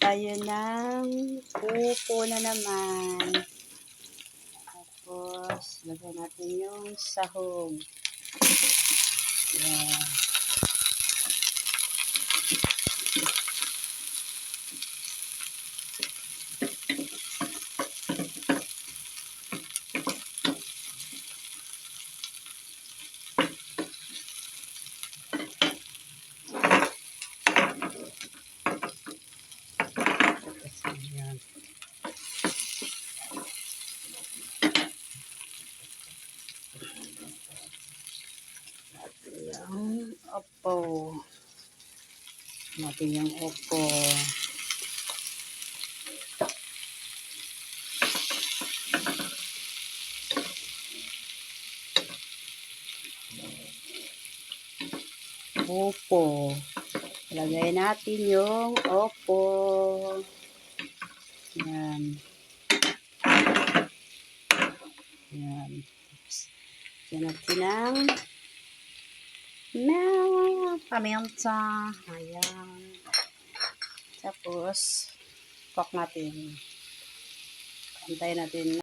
tayo ng upo na naman. Tapos, lagyan natin yung sahog. Yan. Yan. Yung opo. Natin yung opo. Opo. Lagay natin yung opo. Yan. Yan. Yan natin ng paminta. Ayan. Tapos, cook natin. Antayin natin